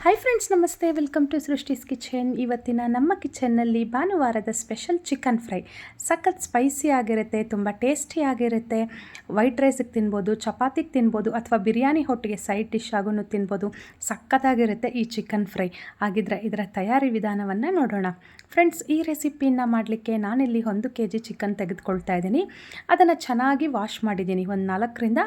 Hi friends, ನಮಸ್ತೆ. Welcome to Srishti's kitchen. ಇವತ್ತಿನ ನಮ್ಮ ಕಿಚನ್ನಲ್ಲಿ ಭಾನುವಾರದ ಸ್ಪೆಷಲ್ ಚಿಕನ್ ಫ್ರೈ. ಸಖತ್ ಸ್ಪೈಸಿ ಆಗಿರುತ್ತೆ, ತುಂಬ ಟೇಸ್ಟಿ ಆಗಿರುತ್ತೆ. ವೈಟ್ ರೈಸಿಗೆ ತಿನ್ಬೋದು, ಚಪಾತಿಗೆ ತಿನ್ಬೋದು, ಅಥವಾ ಬಿರಿಯಾನಿ ಹೊಟ್ಟಿಗೆ ಸೈಡ್ ಡಿಶ್ ಆಗೂ ತಿನ್ಬೋದು. ಸಖತ್ತಾಗಿರುತ್ತೆ ಈ ಚಿಕನ್ ಫ್ರೈ. ಹಾಗಿದ್ರೆ ಇದರ ತಯಾರಿ ವಿಧಾನವನ್ನು ನೋಡೋಣ. ಫ್ರೆಂಡ್ಸ್, ಈ ರೆಸಿಪಿನ ಮಾಡಲಿಕ್ಕೆ ನಾನಿಲ್ಲಿ 1 kg ಚಿಕನ್ ತೆಗೆದುಕೊಳ್ತಾ ಇದ್ದೀನಿ. ಅದನ್ನು ಚೆನ್ನಾಗಿ ವಾಶ್ ಮಾಡಿದ್ದೀನಿ. ಒಂದು 4ರಿಂದ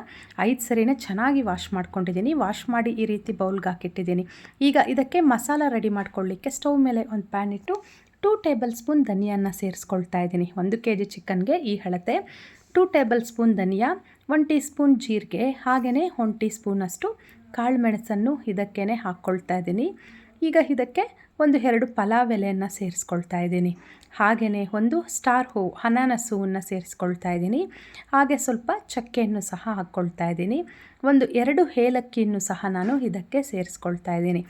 5 ಸರಿನೇ ಚೆನ್ನಾಗಿ ವಾಶ್ ಮಾಡ್ಕೊಂಡಿದ್ದೀನಿ. ವಾಶ್ ಮಾಡಿ ಈ ರೀತಿ ಬೌಲ್ಗೆ ಹಾಕಿಟ್ಟಿದ್ದೀನಿ. ಈಗ ಇದಕ್ಕೆ ಮಸಾಲ ರೆಡಿ ಮಾಡ್ಕೊಳ್ಳಿಕ್ಕೆ ಸ್ಟವ್ ಮೇಲೆ ಒಂದು ಪ್ಯಾನ್ ಇಟ್ಟು 2 ಟೇಬಲ್ ಸ್ಪೂನ್ ಧನಿಯನ್ನು ಸೇರಿಸ್ಕೊಳ್ತಾ ಇದ್ದೀನಿ. 1 kg ಚಿಕನ್ಗೆ ಈ ಅಳತೆ. 2 ಟೇಬಲ್ ಸ್ಪೂನ್ ಧನಿಯಾ, 1 ಟೀ ಸ್ಪೂನ್ ಜೀರಿಗೆ, ಹಾಗೆಯೇ 1 ಟೀ ಸ್ಪೂನಷ್ಟು ಕಾಳು ಮೆಣಸನ್ನು ಇದಕ್ಕೇ ಹಾಕ್ಕೊಳ್ತಾ ಇದ್ದೀನಿ. ಈಗ ಇದಕ್ಕೆ 1-2 ಪಲಾವ್ ಎಲೆಯನ್ನು ಸೇರಿಸ್ಕೊಳ್ತಾ ಇದ್ದೀನಿ. ಹಾಗೆಯೇ 1 ಸ್ಟಾರ್ ಹೂವು, ಅನಾನಸ್ ಹೂವನ್ನು ಸೇರಿಸ್ಕೊಳ್ತಾ ಇದ್ದೀನಿ. ಹಾಗೆ ಸ್ವಲ್ಪ ಚಕ್ಕೆಯನ್ನು ಸಹ ಹಾಕ್ಕೊಳ್ತಾ ಇದ್ದೀನಿ. 2 ಏಲಕ್ಕಿಯನ್ನು ಸಹ ನಾನು ಇದಕ್ಕೆ ಸೇರಿಸ್ಕೊಳ್ತಾ ಇದ್ದೀನಿ.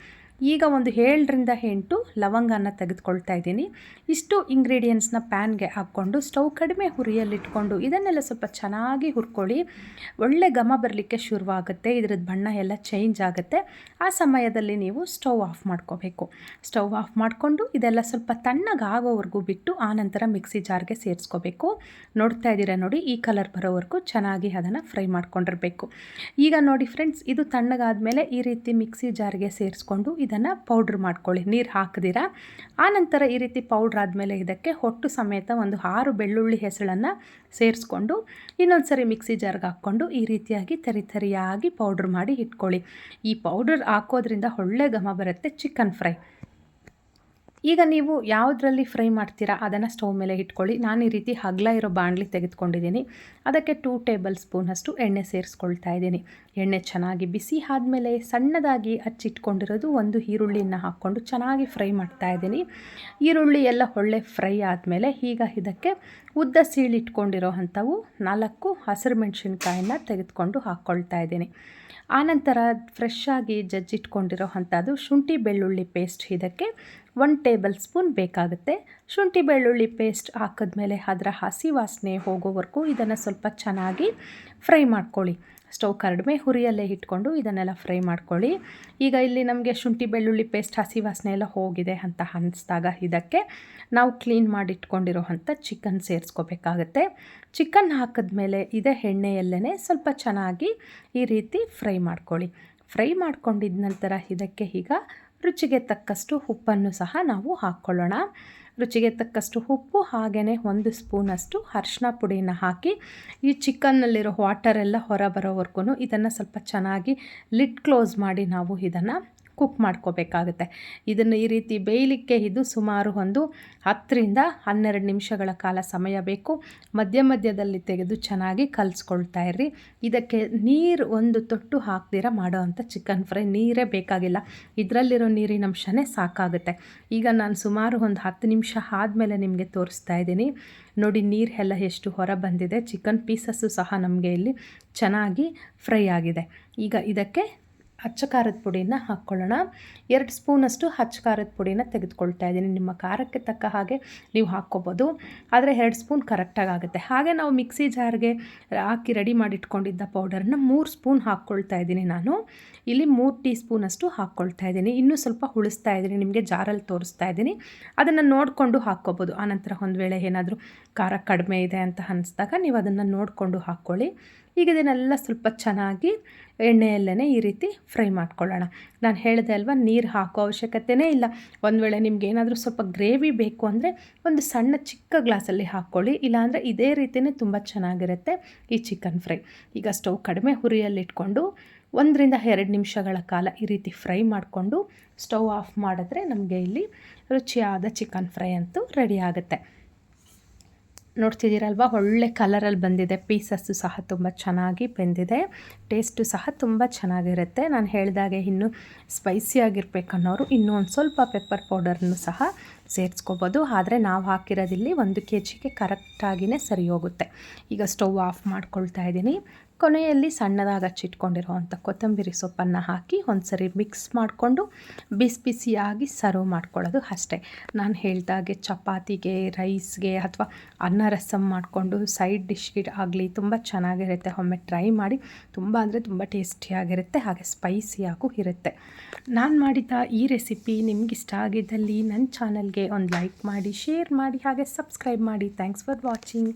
ಈಗ 7ರಿಂದ 8 ಲವಂಗನ ತೆಗೆದುಕೊಳ್ತಾ ಇದ್ದೀನಿ. ಇಷ್ಟು ಇಂಗ್ರೀಡಿಯೆಂಟ್ಸ್ನ ಪ್ಯಾನ್ಗೆ ಹಾಕ್ಕೊಂಡು ಸ್ಟವ್ ಕಡಿಮೆ ಹುರಿಯಲ್ಲಿಟ್ಕೊಂಡು ಇದನ್ನೆಲ್ಲ ಸ್ವಲ್ಪ ಚೆನ್ನಾಗಿ ಹುರ್ಕೊಳ್ಳಿ. ಒಳ್ಳೆ ಘಮ ಬರಲಿಕ್ಕೆ ಶುರುವಾಗುತ್ತೆ. ಇದ್ರದ್ದು ಬಣ್ಣ ಎಲ್ಲ ಚೇಂಜ್ ಆಗುತ್ತೆ. ಆ ಸಮಯದಲ್ಲಿ ನೀವು ಸ್ಟವ್ ಆಫ್ ಮಾಡ್ಕೋಬೇಕು. ಸ್ಟವ್ ಆಫ್ ಮಾಡಿಕೊಂಡು ಇದೆಲ್ಲ ಸ್ವಲ್ಪ ತಣ್ಣಗಾಗೋವರೆಗೂ ಬಿಟ್ಟು ಆನಂತರ ಮಿಕ್ಸಿ ಜಾರ್ಗೆ ಸೇರಿಸ್ಕೋಬೇಕು. ನೋಡ್ತಾ ಇದ್ದೀರಾ ನೋಡಿ, ಈ ಕಲರ್ ಬರೋವರೆಗೂ ಚೆನ್ನಾಗಿ ಅದನ್ನು ಫ್ರೈ ಮಾಡ್ಕೊಂಡಿರಬೇಕು. ಈಗ ನೋಡಿ ಫ್ರೆಂಡ್ಸ್, ಇದು ತಣ್ಣಗಾದಮೇಲೆ ಈ ರೀತಿ ಮಿಕ್ಸಿ ಜಾರ್ಗೆ ಸೇರಿಸ್ಕೊಂಡು ಇದನ್ನು ಪೌಡ್ರ್ ಮಾಡ್ಕೊಳ್ಳಿ, ನೀರು ಹಾಕಿದಿರ. ಆನಂತರ ಈ ರೀತಿ ಪೌಡ್ರ್ ಆದಮೇಲೆ ಇದಕ್ಕೆ ಹೊಟ್ಟು ಸಮೇತ 6 ಬೆಳ್ಳುಳ್ಳಿ ಹೆಸಳನ್ನು ಸೇರಿಸ್ಕೊಂಡು ಇನ್ನೊಂದು ಸರಿ ಮಿಕ್ಸಿ ಜಾರ್ಗೆ ಹಾಕ್ಕೊಂಡು ಈ ರೀತಿಯಾಗಿ ತರಿಯಾಗಿ ಪೌಡ್ರ್ ಮಾಡಿ ಇಟ್ಕೊಳ್ಳಿ. ಈ ಪೌಡರ್ ಹಾಕೋದ್ರಿಂದ ಒಳ್ಳೆ ಘಮ ಬರುತ್ತೆ ಚಿಕನ್ ಫ್ರೈ. ಈಗ ನೀವು ಯಾವುದರಲ್ಲಿ ಫ್ರೈ ಮಾಡ್ತೀರಾ ಅದನ್ನು ಸ್ಟವ್ ಮೇಲೆ ಇಟ್ಕೊಳ್ಳಿ. ನಾನು ಈ ರೀತಿ ಅಗಲ ಇರೋ ಬಾಣಲಿ ತೆಗೆದುಕೊಂಡಿದ್ದೀನಿ. ಅದಕ್ಕೆ 2 ಟೇಬಲ್ ಸ್ಪೂನಷ್ಟು ಎಣ್ಣೆ ಸೇರಿಸ್ಕೊಳ್ತಾ ಇದ್ದೀನಿ. ಎಣ್ಣೆ ಚೆನ್ನಾಗಿ ಬಿಸಿ ಆದಮೇಲೆ ಸಣ್ಣದಾಗಿ ಹಚ್ಚಿಟ್ಕೊಂಡಿರೋದು 1 ಈರುಳ್ಳಿಯನ್ನು ಹಾಕ್ಕೊಂಡು ಚೆನ್ನಾಗಿ ಫ್ರೈ ಮಾಡ್ತಾ ಇದ್ದೀನಿ. ಈರುಳ್ಳಿ ಎಲ್ಲ ಒಳ್ಳೆ ಫ್ರೈ ಆದಮೇಲೆ ಈಗ ಇದಕ್ಕೆ ಉದ್ದ ಸೀಳಿಟ್ಕೊಂಡಿರೋ ಅಂಥವು 4 ಹಸಿರು ಮೆಣಸಿನ್ಕಾಯನ್ನು ತೆಗೆದುಕೊಂಡು ಹಾಕ್ಕೊಳ್ತಾ ಇದ್ದೀನಿ. ಆನಂತರ ಫ್ರೆಶ್ ಆಗಿ ಜಜ್ಜಿಟ್ಕೊಂಡಿರೋ ಅಂಥದ್ದು ಶುಂಠಿ ಬೆಳ್ಳುಳ್ಳಿ ಪೇಸ್ಟ್ ಇದಕ್ಕೆ 1 ಟೇಬಲ್ ಸ್ಪೂನ್ ಬೇಕಾಗುತ್ತೆ. ಶುಂಠಿ ಬೆಳ್ಳುಳ್ಳಿ ಪೇಸ್ಟ್ ಹಾಕಿದ್ಮೇಲೆ ಅದರ ಹಸಿ ವಾಸನೆ ಹೋಗೋವರೆಗೂ ಇದನ್ನು ಸ್ವಲ್ಪ ಚೆನ್ನಾಗಿ ಫ್ರೈ ಮಾಡ್ಕೊಳ್ಳಿ. ಸ್ಟವ್ ಕಡಿಮೆ ಹುರಿಯಲ್ಲೇ ಇಟ್ಕೊಂಡು ಇದನ್ನೆಲ್ಲ ಫ್ರೈ ಮಾಡ್ಕೊಳ್ಳಿ. ಈಗ ಇಲ್ಲಿ ನಮಗೆ ಶುಂಠಿ ಬೆಳ್ಳುಳ್ಳಿ ಪೇಸ್ಟ್ ಹಸಿ ವಾಸನೆ ಎಲ್ಲ ಹೋಗಿದೆ ಅಂತ ಅನ್ನಿಸ್ದಾಗ ಇದಕ್ಕೆ ನಾವು ಕ್ಲೀನ್ ಮಾಡಿಟ್ಕೊಂಡಿರೋ ಅಂಥ ಚಿಕನ್ ಸೇರಿಸ್ಕೋಬೇಕಾಗತ್ತೆ. ಚಿಕನ್ ಹಾಕಿದ್ಮೇಲೆ ಇದೇ ಎಣ್ಣೆಯಲ್ಲೇ ಸ್ವಲ್ಪ ಚೆನ್ನಾಗಿ ಈ ರೀತಿ ಫ್ರೈ ಮಾಡ್ಕೊಳ್ಳಿ. ಫ್ರೈ ಮಾಡ್ಕೊಂಡಿದ ನಂತರ ಇದಕ್ಕೆ ಈಗ ರುಚಿಗೆ ತಕ್ಕಷ್ಟು ಉಪ್ಪನ್ನು ಸಹ ನಾವು ಹಾಕ್ಕೊಳ್ಳೋಣ. ರುಚಿಗೆ ತಕ್ಕಷ್ಟು ಉಪ್ಪು, ಹಾಗೆಯೇ 1 ಸ್ಪೂನಷ್ಟು ಅರಿಶಿನ ಪುಡಿನ ಹಾಕಿ ಈ ಚಿಕನ್ನಲ್ಲಿರೋ ವಾಟರೆಲ್ಲ ಹೊರ ಬರೋವರೆಗೂ ಇದನ್ನು ಸ್ವಲ್ಪ ಚೆನ್ನಾಗಿ ಲಿಡ್ ಕ್ಲೋಸ್ ಮಾಡಿ ನಾವು ಇದನ್ನು ಕುಕ್ ಮಾಡ್ಕೋಬೇಕಾಗುತ್ತೆ. ಇದನ್ನು ಈ ರೀತಿ ಬೇಯಲಿಕ್ಕೆ ಇದು ಸುಮಾರು 10ರಿಂದ 12 ನಿಮಿಷಗಳ ಕಾಲ ಸಮಯ ಬೇಕು. ಮಧ್ಯದಲ್ಲಿ ತೆಗೆದು ಚೆನ್ನಾಗಿ ಕಲಿಸ್ಕೊಳ್ತಾ ಇರ್ರಿ. ಇದಕ್ಕೆ ನೀರು 1 ತೊಟ್ಟು ಹಾಕ್ದಿರ ಮಾಡೋ ಅಂಥ ಚಿಕನ್ ಫ್ರೈ ನೀರೇ ಬೇಕಾಗಿಲ್ಲ. ಇದರಲ್ಲಿರೋ ನೀರಿನ ಅಂಶನೇ ಸಾಕಾಗುತ್ತೆ. ಈಗ ನಾನು ಸುಮಾರು 10 ನಿಮಿಷ ಆದಮೇಲೆ ನಿಮಗೆ ತೋರಿಸ್ತಾ ಇದ್ದೀನಿ. ನೋಡಿ, ನೀರು ಎಲ್ಲ ಎಷ್ಟು ಹೊರ ಬಂದಿದೆ. ಚಿಕನ್ ಪೀಸಸ್ಸು ಸಹ ನಮಗೆ ಇಲ್ಲಿ ಚೆನ್ನಾಗಿ ಫ್ರೈ ಆಗಿದೆ. ಈಗ ಇದಕ್ಕೆ ಅಚ್ಚ ಖಾರದ ಪುಡಿನ ಹಾಕ್ಕೊಳ್ಳೋಣ. 2 ಸ್ಪೂನಷ್ಟು ಅಚ್ಚ ಖಾರದ ಪುಡಿನ ತೆಗೆದುಕೊಳ್ತಾ ಇದ್ದೀನಿ. ನಿಮ್ಮ ಖಾರಕ್ಕೆ ತಕ್ಕ ಹಾಗೆ ನೀವು ಹಾಕ್ಕೋಬೋದು, ಆದರೆ 2 ಸ್ಪೂನ್ ಕರೆಕ್ಟಾಗಿ ಆಗುತ್ತೆ. ಹಾಗೆ ನಾವು ಮಿಕ್ಸಿ ಜಾರ್ಗೆ ಹಾಕಿ ರೆಡಿ ಮಾಡಿಟ್ಕೊಂಡಿದ್ದ ಪೌಡರ್ನ 3 ಸ್ಪೂನ್ ಹಾಕ್ಕೊಳ್ತಾ ಇದ್ದೀನಿ. ನಾನು ಇಲ್ಲಿ 3 ಟೀ ಸ್ಪೂನಷ್ಟು ಹಾಕ್ಕೊಳ್ತಾ ಇದ್ದೀನಿ. ಇನ್ನೂ ಸ್ವಲ್ಪ ಉಳಿಸ್ತಾ ಇದ್ದೀನಿ, ನಿಮಗೆ ಜಾರಲ್ಲಿ ತೋರಿಸ್ತಾ ಇದ್ದೀನಿ. ಅದನ್ನು ನೋಡಿಕೊಂಡು ಹಾಕ್ಕೋಬೋದು. ಆನಂತರ ಒಂದು ವೇಳೆ ಏನಾದರೂ ಖಾರ ಕಡಿಮೆ ಇದೆ ಅಂತ ಅನ್ನಿಸ್ದಾಗ ನೀವು ಅದನ್ನು ನೋಡಿಕೊಂಡು ಹಾಕ್ಕೊಳ್ಳಿ. ಈಗ ಇದನ್ನೆಲ್ಲ ಸ್ವಲ್ಪ ಚೆನ್ನಾಗಿ ಎಣ್ಣೆಯಲ್ಲೇ ಈ ರೀತಿ ಫ್ರೈ ಮಾಡ್ಕೊಳ್ಳೋಣ. ನಾನು ಹೇಳಿದೆ ಅಲ್ವಾ, ನೀರು ಹಾಕೋ ಅವಶ್ಯಕತೆಯೇ ಇಲ್ಲ. ಒಂದು ವೇಳೆ ನಿಮ್ಗೆ ಏನಾದರೂ ಸ್ವಲ್ಪ ಗ್ರೇವಿ ಬೇಕು ಅಂದರೆ ಒಂದು ಸಣ್ಣ ಚಿಕ್ಕ ಗ್ಲಾಸಲ್ಲಿ ಹಾಕ್ಕೊಳ್ಳಿ. ಇಲ್ಲಾಂದರೆ ಇದೇ ರೀತಿಯೇ ತುಂಬ ಚೆನ್ನಾಗಿರುತ್ತೆ ಈ ಚಿಕನ್ ಫ್ರೈ. ಈಗ ಸ್ಟವ್ ಕಡಿಮೆ ಹುರಿಯಲ್ಲಿಟ್ಕೊಂಡು 1ರಿಂದ 2 ನಿಮಿಷಗಳ ಕಾಲ ಈ ರೀತಿ ಫ್ರೈ ಮಾಡಿಕೊಂಡು ಸ್ಟವ್ ಆಫ್ ಮಾಡಿದ್ರೆ ನಮಗೆ ಇಲ್ಲಿ ರುಚಿಯಾದ ಚಿಕನ್ ಫ್ರೈ ಅಂತೂ ರೆಡಿ ಆಗುತ್ತೆ. ನೋಡ್ತಿದ್ದೀರಲ್ವ, ಒಳ್ಳೆ ಕಲರಲ್ಲಿ ಬಂದಿದೆ. ಪೀಸಸ್ಸು ಸಹ ತುಂಬ ಚೆನ್ನಾಗಿ ಬೆಂದಿದೆ. ಟೇಸ್ಟು ಸಹ ತುಂಬ ಚೆನ್ನಾಗಿರುತ್ತೆ. ನಾನು ಹೇಳಿದಾಗೆ ಇನ್ನೂ ಸ್ಪೈಸಿಯಾಗಿರ್ಬೇಕನ್ನೋರು ಇನ್ನೂ ಒಂದು ಸ್ವಲ್ಪ ಪೆಪ್ಪರ್ ಪೌಡರನ್ನು ಸಹ ಸೇರಿಸ್ಕೋಬೋದು. ಆದರೆ ನಾವು ಹಾಕಿರೋದಿಲ್ಲಿ 1 kgಗೆ ಕರೆಕ್ಟಾಗಿಯೇ ಸರಿ ಹೋಗುತ್ತೆ. ಈಗ ಸ್ಟವ್ ಆಫ್ ಮಾಡ್ಕೊಳ್ತಾ ಇದ್ದೀನಿ. ಕೊನೆಯಲ್ಲಿ ಸಣ್ಣದಾಗಿ ಹಚ್ಚಿಟ್ಕೊಂಡಿರೋವಂಥ ಕೊತ್ತಂಬರಿ ಸೊಪ್ಪನ್ನು ಹಾಕಿ ಒಂದು ಸರಿ ಮಿಕ್ಸ್ ಮಾಡಿಕೊಂಡು ಬಿಸಿ ಬಿಸಿಯಾಗಿ ಸರ್ವ್ ಮಾಡ್ಕೊಳ್ಳೋದು ಅಷ್ಟೇ. ನಾನು ಹೇಳ್ದಾಗೆ ಚಪಾತಿಗೆ, ರೈಸ್ಗೆ ಅಥವಾ ಅನ್ನ ರಸಮ್ ಮಾಡಿಕೊಂಡು ಸೈಡ್ ಡಿಶ್ಗೆ ಆಗಲಿ ತುಂಬ ಚೆನ್ನಾಗಿರುತ್ತೆ. ಒಮ್ಮೆ ಟ್ರೈ ಮಾಡಿ. ತುಂಬ ಅಂದರೆ ತುಂಬ ಟೇಸ್ಟಿಯಾಗಿರುತ್ತೆ, ಹಾಗೆ ಸ್ಪೈಸಿಯಾಗೂ ಇರುತ್ತೆ. ನಾನು ಮಾಡಿದ ಈ ರೆಸಿಪಿ ನಿಮಗಿಷ್ಟ ಆಗಿದ್ದಲ್ಲಿ ನನ್ನ ಚಾನಲ್ಗೆ ಒಂದು ಲೈಕ್ ಮಾಡಿ, ಶೇರ್ ಮಾಡಿ, ಹಾಗೆ ಸಬ್ಸ್ಕ್ರೈಬ್ ಮಾಡಿ. Thanks for watching.